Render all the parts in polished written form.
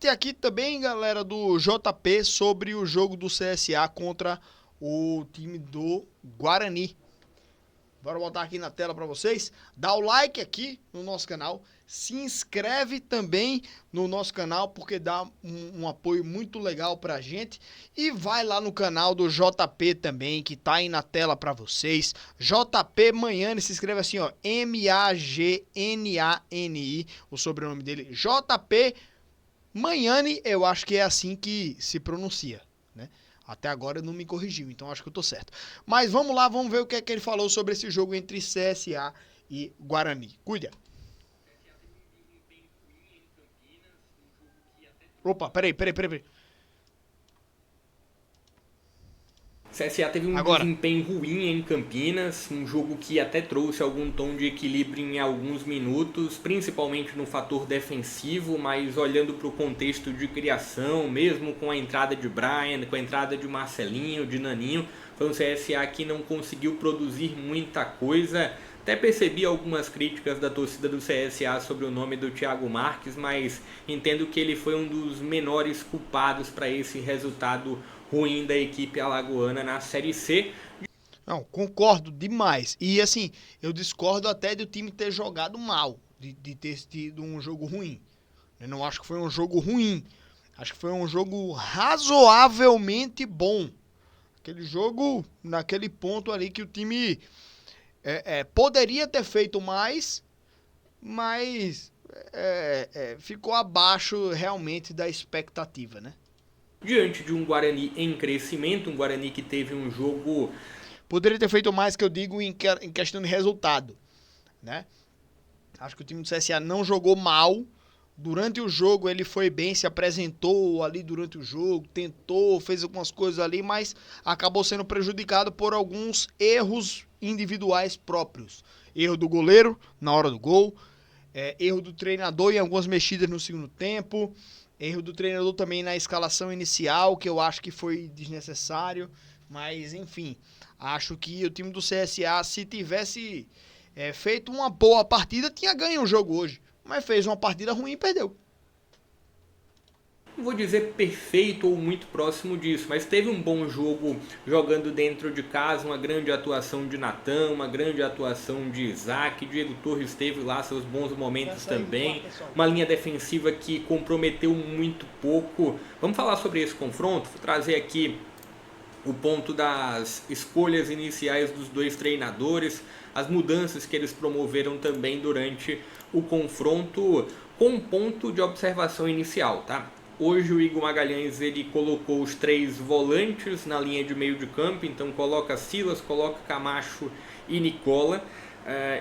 debate aqui também, galera, do JP sobre o jogo do CSA contra o time do Guarani. Bora botar aqui na tela para vocês. Dá o like aqui no nosso canal. Se inscreve também no nosso canal, porque dá um apoio muito legal pra gente. E vai lá no canal do JP também, que tá aí na tela pra vocês. JP Manhani, se inscreve assim, ó. Magnani, o sobrenome dele. JP Manhani, eu acho que é assim que se pronuncia, né? Até agora não me corrigiu, então acho que eu tô certo. Mas vamos lá, vamos ver o que é que ele falou sobre esse jogo entre CSA e Guarani. Cuida. Opa, peraí. CSA teve um Agora. desempenho ruim em Campinas, um jogo que até trouxe algum tom de equilíbrio em alguns minutos, principalmente no fator defensivo, mas olhando para o contexto de criação, mesmo com a entrada de Brian, com a entrada de Marcelinho, de Naninho, foi um CSA que não conseguiu produzir muita coisa. Até percebi algumas críticas da torcida do CSA sobre o nome do Thiago Marques, mas entendo que ele foi um dos menores culpados para esse resultado ruim da equipe alagoana na Série C. Não, concordo demais. E assim, eu discordo até do time ter jogado mal, de ter tido um jogo ruim. Eu não acho que foi um jogo ruim. Acho que foi um jogo razoavelmente bom. Aquele jogo, naquele ponto ali que o time poderia ter feito mais, mas ficou abaixo realmente da expectativa, né? Diante de um Guarani em crescimento, um Guarani que teve um jogo... Poderia ter feito mais, que eu digo, em questão de resultado, né? Acho que o time do CSA não jogou mal. Durante o jogo ele foi bem, se apresentou ali durante o jogo, tentou, fez algumas coisas ali, mas acabou sendo prejudicado por alguns erros individuais próprios. Erro do goleiro na hora do gol, erro do treinador em algumas mexidas no segundo tempo, erro do treinador também na escalação inicial, que eu acho que foi desnecessário, mas enfim, acho que o time do CSA, se tivesse feito uma boa partida, tinha ganho o jogo hoje. Mas fez uma partida ruim e perdeu. Não vou dizer perfeito ou muito próximo disso, mas teve um bom jogo jogando dentro de casa, uma grande atuação de Natan, uma grande atuação de Isaac, Diego Torres teve lá seus bons momentos também, uma linha defensiva que comprometeu muito pouco. Vamos falar sobre esse confronto? Vou trazer aqui o ponto das escolhas iniciais dos dois treinadores, as mudanças que eles promoveram também durante o confronto, com um ponto de observação inicial, tá? Hoje o Igor Magalhães ele colocou os três volantes na linha de meio de campo, então coloca Silas, coloca Camacho e Nicola.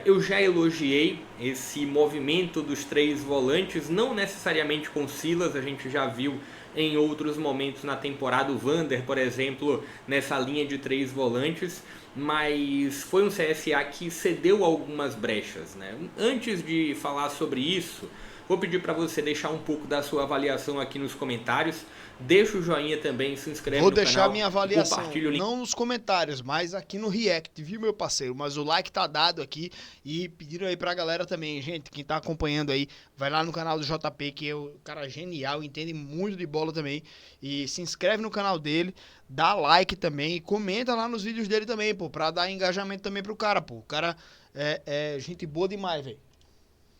Eu já elogiei esse movimento dos três volantes, não necessariamente com Silas, a gente já viu em outros momentos na temporada, o Vander, por exemplo, nessa linha de três volantes, mas foi um CSA que cedeu algumas brechas, né? Antes de falar sobre isso, vou pedir para você deixar um pouco da sua avaliação aqui nos comentários. Deixa o joinha também, se inscreve Vou no canal. deixar a minha avaliação, Compartilha o link. não nos comentários, mas aqui no React, viu, meu parceiro? Mas o like tá dado aqui e pediram aí pra galera também, gente, quem tá acompanhando aí, vai lá no canal do JP, que é um cara genial, entende muito de bola também, e se inscreve no canal dele, dá like também e comenta lá nos vídeos dele também, pô, pra dar engajamento também pro cara, pô. O cara é gente boa demais, velho.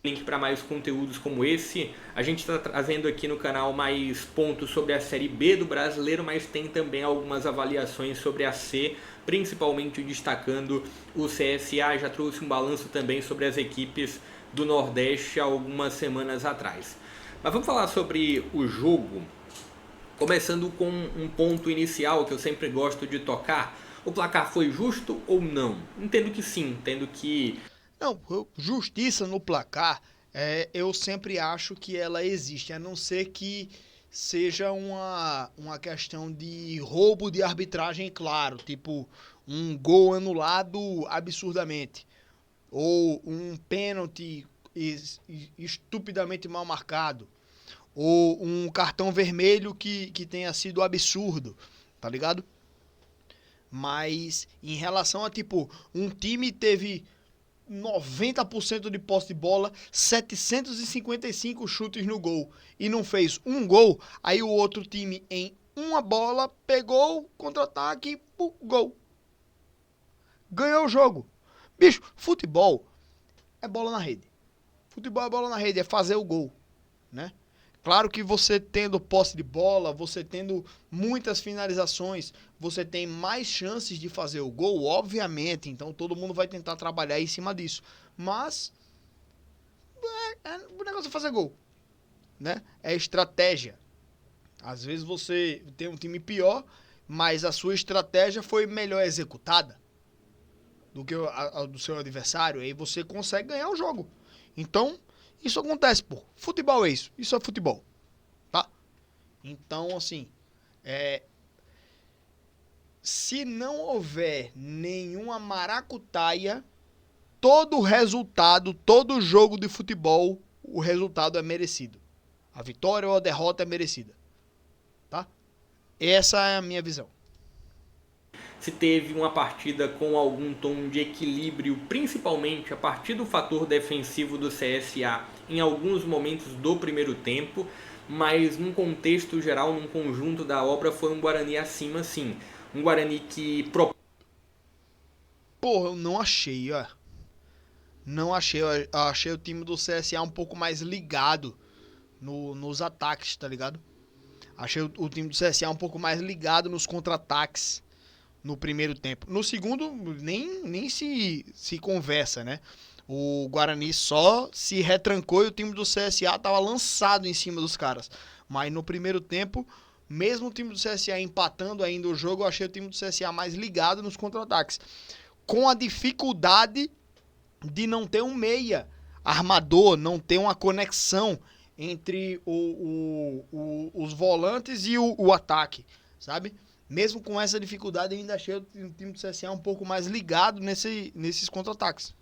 Link para mais conteúdos como esse. A gente está trazendo aqui no canal mais pontos sobre a Série B do Brasileiro, mas tem também algumas avaliações sobre a C, principalmente destacando o CSA. Já trouxe um balanço também sobre as equipes do Nordeste há algumas semanas atrás. Mas vamos falar sobre o jogo, começando com um ponto inicial que eu sempre gosto de tocar. O placar foi justo ou não? Entendo que sim, entendo que... Não, justiça no placar, eu sempre acho que ela existe, a não ser que seja uma questão de roubo de arbitragem, claro, tipo um gol anulado absurdamente, ou um pênalti estupidamente mal marcado, ou um cartão vermelho que tenha sido absurdo, tá ligado? Mas em relação a, tipo, um time teve 90% de posse de bola, 755 chutes no gol e não fez um gol, aí o outro time em uma bola pegou, contra-ataque, gol. Ganhou o jogo. Bicho, futebol é bola na rede. Futebol é bola na rede, é fazer o gol, né? Claro que você tendo posse de bola, você tendo muitas finalizações, você tem mais chances de fazer o gol, obviamente. Então todo mundo vai tentar trabalhar em cima disso. Mas o negócio é fazer gol, né? É estratégia. Às vezes você tem um time pior, mas a sua estratégia foi melhor executada do que a do seu adversário. Aí você consegue ganhar o jogo. Então, isso acontece, pô. Futebol é isso. Isso é futebol. Tá? Então, assim, se não houver nenhuma maracutaia, todo resultado, todo jogo de futebol, o resultado é merecido. A vitória ou a derrota é merecida. Tá? Essa é a minha visão. Se teve uma partida com algum tom de equilíbrio, principalmente a partir do fator defensivo do CSA em alguns momentos do primeiro tempo, mas num contexto geral, num conjunto da obra, foi um Guarani acima, sim. Um Guarani que... Porra, eu não achei, ó. Não achei. Eu achei o time do CSA um pouco mais ligado nos ataques, tá ligado? Achei o time do CSA um pouco mais ligado nos contra-ataques no primeiro tempo. No segundo, nem se conversa, né? O Guarani só se retrancou e o time do CSA tava lançado em cima dos caras. Mas no primeiro tempo, mesmo o time do CSA empatando ainda o jogo, eu achei o time do CSA mais ligado nos contra-ataques. Com a dificuldade de não ter um meia armador, não ter uma conexão entre os volantes e o ataque, sabe? Mesmo com essa dificuldade, eu ainda achei o time do CSA um pouco mais ligado nesses contra-ataques.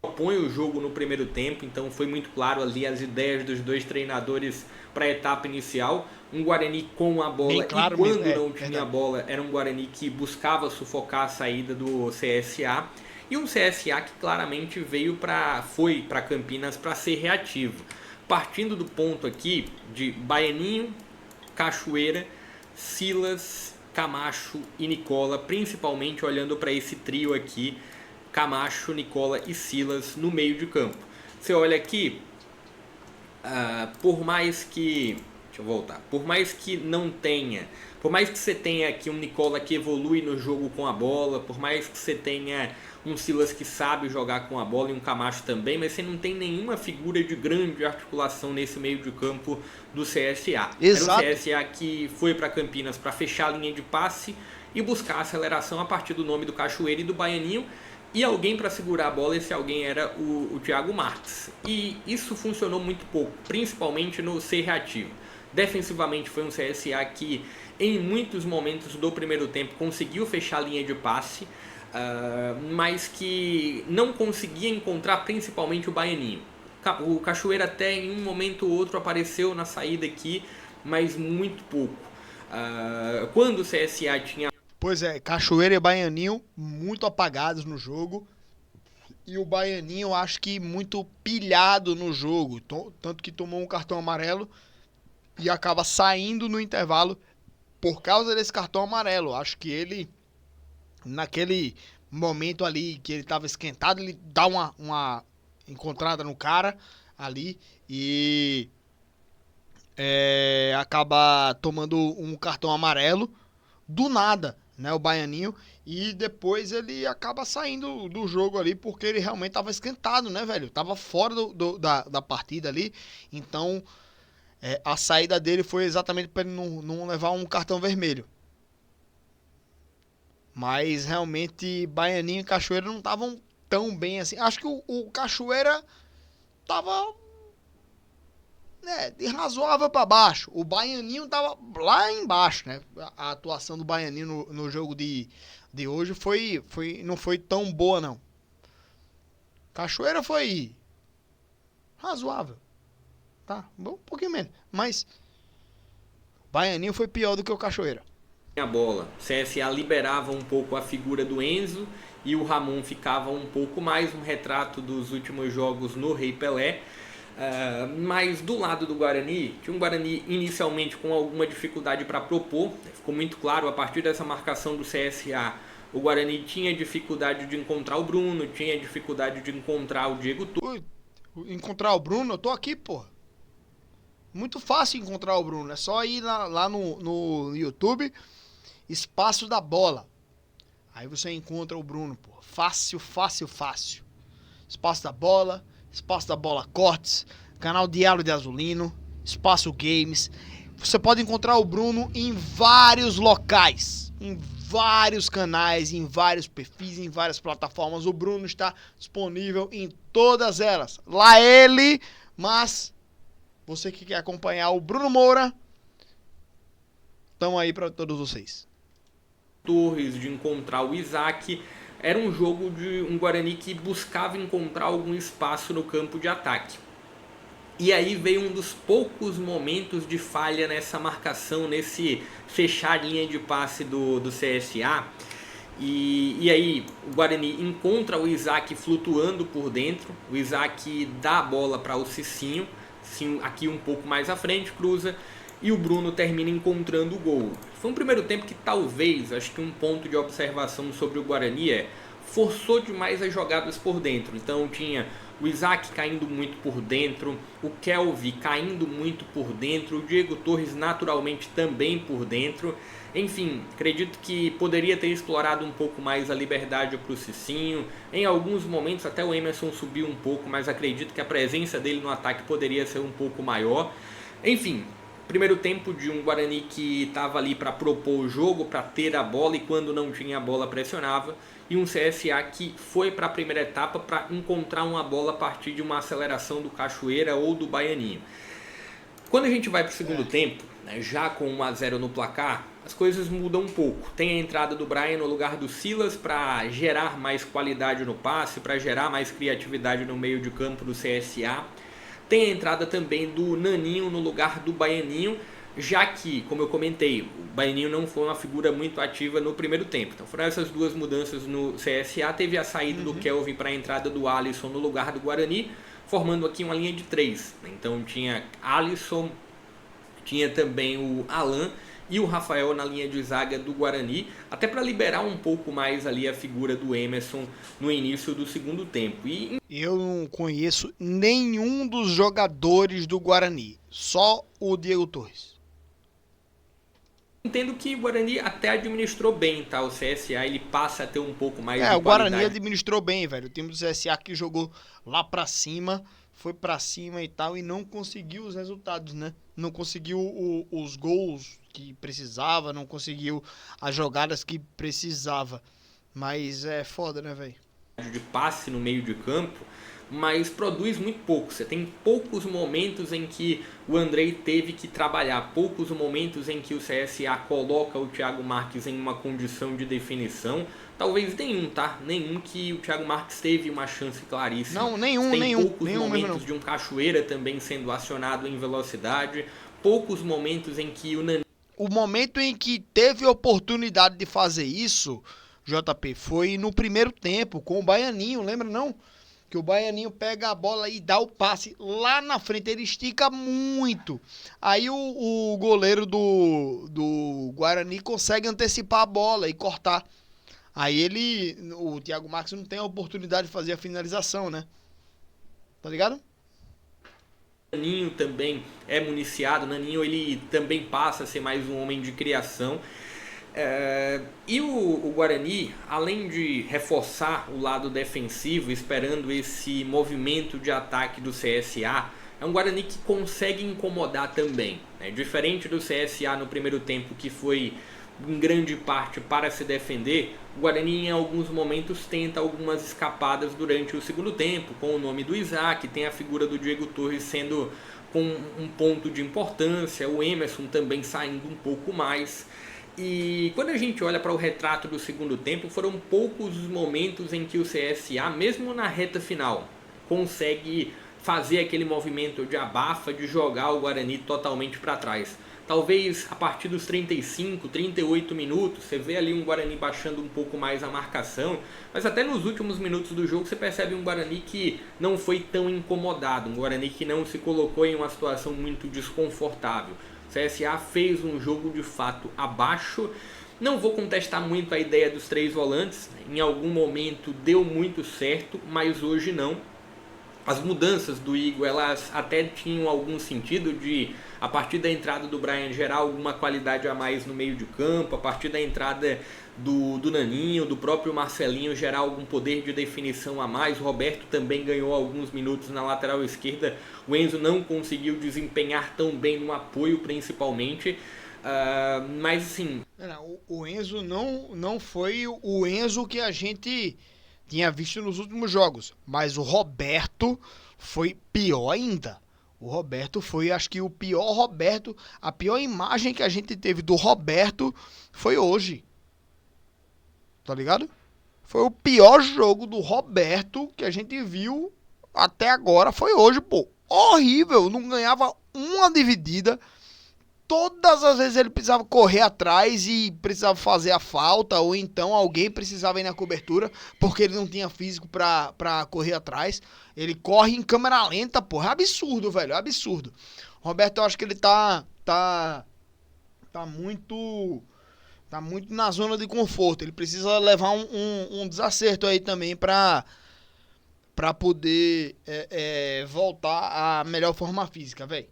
Propõe o jogo no primeiro tempo, então foi muito claro ali as ideias dos dois treinadores para a etapa inicial. Um Guarani com a bola claro, e quando mesmo, não tinha a bola, era um Guarani que buscava sufocar a saída do CSA. E um CSA que claramente foi para Campinas para ser reativo. Partindo do ponto aqui de Baianinho, Cachoeira, Silas, Camacho e Nicola, principalmente olhando para esse trio aqui, Camacho, Nicola e Silas no meio de campo. Você olha aqui, por mais que você tenha aqui um Nicola que evolui no jogo com a bola, por mais que você tenha um Silas que sabe jogar com a bola e um Camacho também, mas você não tem nenhuma figura de grande articulação nesse meio de campo do CSA. Exato. Era o CSA que foi para Campinas para fechar a linha de passe e buscar aceleração a partir do nome do Cachoeira e do Baianinho, e alguém para segurar a bola. Esse alguém era o Thiago Marques. E isso funcionou muito pouco, principalmente no ser reativo. Defensivamente foi um CSA que em muitos momentos do primeiro tempo conseguiu fechar a linha de passe, mas que não conseguia encontrar principalmente o Baianinho. O Cachoeira até em um momento ou outro apareceu na saída aqui, mas muito pouco. Quando o CSA tinha... Pois é, Cachoeira e Baianinho muito apagados no jogo. E o Baianinho, eu acho que muito pilhado no jogo. Tanto que tomou um cartão amarelo e acaba saindo no intervalo por causa desse cartão amarelo. Acho que ele, naquele momento ali que ele estava esquentado, ele dá uma encontrada no cara ali e acaba tomando um cartão amarelo do nada, né, o Baianinho, e depois ele acaba saindo do jogo ali porque ele realmente tava esquentado, né, velho? Tava fora da partida ali, então a saída dele foi exatamente para ele não levar um cartão vermelho. Mas realmente Baianinho e Cachoeira não estavam tão bem assim. Acho que o Cachoeira tava de razoável para baixo. O Baianinho tava lá embaixo, né? A atuação do Baianinho no jogo de hoje não foi tão boa, não. Cachoeira foi razoável. Tá? Um pouquinho menos. Mas Baianinho foi pior do que o Cachoeira. a bola. O CSA liberava um pouco a figura do Enzo e o Ramon ficava um pouco mais, um retrato dos últimos jogos no Rei Pelé. Mas do lado do Guarani, tinha um Guarani inicialmente com alguma dificuldade para propor, ficou muito claro a partir dessa marcação do CSA. O Guarani tinha dificuldade de encontrar o Bruno, tinha dificuldade de encontrar o Diego Torres. Encontrar o Bruno, eu tô aqui, pô. Muito fácil encontrar o Bruno, é só ir lá no YouTube, Espaço da Bola. Aí você encontra o Bruno, pô. Fácil, fácil, fácil. Espaço da Bola Cortes, canal Diário de Azulino, Espaço Games. Você pode encontrar o Bruno em vários locais, em vários canais, em vários perfis, em várias plataformas. O Bruno está disponível em todas elas. Lá ele, mas você que quer acompanhar o Bruno Moura, estão aí para todos vocês. Torres, de encontrar o Isaac. Era um jogo de um Guarani que buscava encontrar algum espaço no campo de ataque. E aí veio um dos poucos momentos de falha nessa marcação, nesse fechar a linha de passe do CSA. E aí o Guarani encontra o Isaac flutuando por dentro. O Isaac dá a bola para o Cicinho, aqui um pouco mais à frente, cruza. E o Bruno termina encontrando o gol. Foi um primeiro tempo que talvez, acho que um ponto de observação sobre o Guarani forçou demais as jogadas por dentro. Então tinha o Isaac caindo muito por dentro, o Kelvin caindo muito por dentro, o Diego Torres naturalmente também por dentro. Enfim, acredito que poderia ter explorado um pouco mais a liberdade para o Cicinho. Em alguns momentos até o Emerson subiu um pouco, mas acredito que a presença dele no ataque poderia ser um pouco maior. Enfim, primeiro tempo de um Guarani que estava ali para propor o jogo, para ter a bola e quando não tinha a bola pressionava. E um CSA que foi para a primeira etapa para encontrar uma bola a partir de uma aceleração do Cachoeira ou do Baianinho. Quando a gente vai para o segundo tempo, né, já com 1-0 no placar, as coisas mudam um pouco. Tem a entrada do Brian no lugar do Silas para gerar mais qualidade no passe, para gerar mais criatividade no meio de campo do CSA. Tem a entrada também do Naninho no lugar do Baianinho, já que, como eu comentei, o Baianinho não foi uma figura muito ativa no primeiro tempo. Então foram essas duas mudanças no CSA. Teve a saída do Kelvin para a entrada do Alisson no lugar do Guarani, formando aqui uma linha de 3. Então tinha Alisson, tinha também o Alan e o Rafael na linha de zaga do Guarani, até para liberar um pouco mais ali a figura do Emerson no início do segundo tempo. Eu não conheço nenhum dos jogadores do Guarani, só o Diego Torres. Entendo que o Guarani até administrou bem, tá? O CSA ele passa a ter um pouco mais de o qualidade. Guarani administrou bem, velho. O time do CSA que jogou lá pra cima, foi pra cima e tal, e não conseguiu os resultados, né? Não conseguiu os gols que precisava, não conseguiu as jogadas que precisava. Mas é foda, né, velho? De passe no meio de campo, mas produz muito pouco. Você tem poucos momentos em que o Andrei teve que trabalhar, poucos momentos em que o CSA coloca o Thiago Marques em uma condição de definição. Talvez nenhum, tá? Nenhum que o Thiago Marques teve uma chance claríssima. Não, nenhum, tem nenhum. Poucos nenhum momentos de um Cachoeira também sendo acionado em velocidade, poucos momentos em que o Naninho... O momento em que teve oportunidade de fazer isso, JP, foi no primeiro tempo com o Baianinho, lembra não? Que o Baianinho pega a bola e dá o passe lá na frente, ele estica muito. Aí o goleiro do Guarani consegue antecipar a bola e cortar. Aí o Thiago Marques não tem a oportunidade de fazer a finalização, né? Tá ligado? Naninho também é municiado, Naninho ele também passa a ser mais um homem de criação. E o Guarani, além de reforçar o lado defensivo, esperando esse movimento de ataque do CSA, é um Guarani que consegue incomodar também, né? Diferente do CSA no primeiro tempo, que foi em grande parte para se defender, o Guarani em alguns momentos tenta algumas escapadas durante o segundo tempo, com o nome do Isaac, tem a figura do Diego Torres sendo com um ponto de importância, o Emerson também saindo um pouco mais. E quando a gente olha para o retrato do segundo tempo, foram poucos os momentos em que o CSA, mesmo na reta final, consegue fazer aquele movimento de abafa, de jogar o Guarani totalmente para trás. Talvez a partir dos 35, 38 minutos, você vê ali um Guarani baixando um pouco mais a marcação, mas até nos últimos minutos do jogo você percebe um Guarani que não foi tão incomodado, um Guarani que não se colocou em uma situação muito desconfortável. O CSA fez um jogo de fato abaixo. Não vou contestar muito a ideia dos 3 volantes, em algum momento deu muito certo, mas hoje não. As mudanças do Igor, elas até tinham algum sentido de, a partir da entrada do Brian, gerar alguma qualidade a mais no meio de campo, a partir da entrada do Naninho, do próprio Marcelinho, gerar algum poder de definição a mais. O Roberto também ganhou alguns minutos na lateral esquerda. O Enzo não conseguiu desempenhar tão bem no apoio, principalmente. Mas assim... O Enzo não foi o Enzo que a gente tinha visto nos últimos jogos, mas o Roberto foi pior ainda. O Roberto foi, acho que o pior Roberto, a pior imagem que a gente teve do Roberto foi hoje. Tá ligado? Foi o pior jogo do Roberto que a gente viu até agora, foi hoje, pô. Horrível, não ganhava uma dividida. Todas as vezes ele precisava correr atrás e precisava fazer a falta, ou então alguém precisava ir na cobertura, porque ele não tinha físico pra correr atrás. Ele corre em câmera lenta, porra. É absurdo, velho, é absurdo. Roberto, eu acho que ele tá muito na zona de conforto. Ele precisa levar um desacerto aí também pra poder voltar à melhor forma física, velho.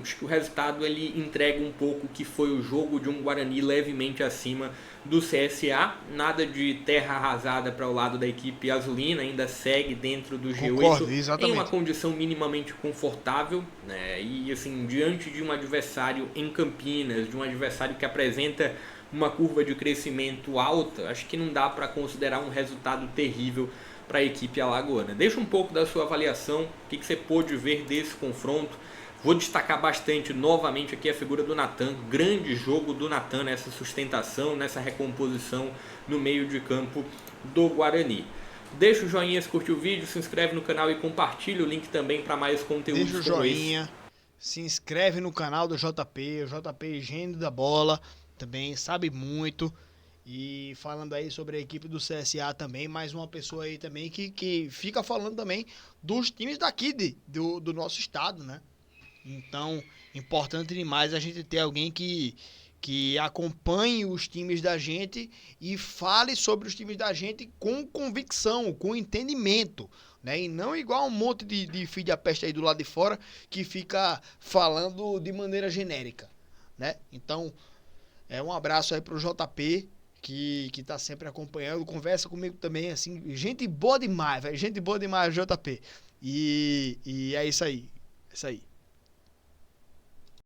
Acho que o resultado ele entrega um pouco o que foi o jogo de um Guarani levemente acima do CSA. Nada de terra arrasada para o lado da equipe azulina, ainda segue dentro do G8. Concordo, exatamente. Em uma condição minimamente confortável, né? E assim, diante de um adversário em Campinas, de um adversário que apresenta uma curva de crescimento alta, acho que não dá para considerar um resultado terrível para a equipe alagoana. Deixa um pouco da sua avaliação, o que você pôde ver desse confronto. Vou destacar bastante novamente aqui a figura do Natan. Grande jogo do Natan nessa sustentação, nessa recomposição no meio de campo do Guarani. Deixa o joinha se curtir o vídeo, se inscreve no canal e compartilha o link também para mais conteúdos como esse. Deixa o joinha, se inscreve no canal do JP. O JP gênio da bola, também sabe muito. E falando aí sobre a equipe do CSA também, mais uma pessoa aí também que fica falando também dos times daqui do nosso estado, né? Então, importante demais a gente ter alguém que acompanhe os times da gente e fale sobre os times da gente com convicção, com entendimento, né? E não igual um monte de filho da peste aí do lado de fora que fica falando de maneira genérica, né? Então, um abraço aí pro JP, que tá sempre acompanhando, conversa comigo também, assim, gente boa demais, velho, gente boa demais, JP. E é isso aí,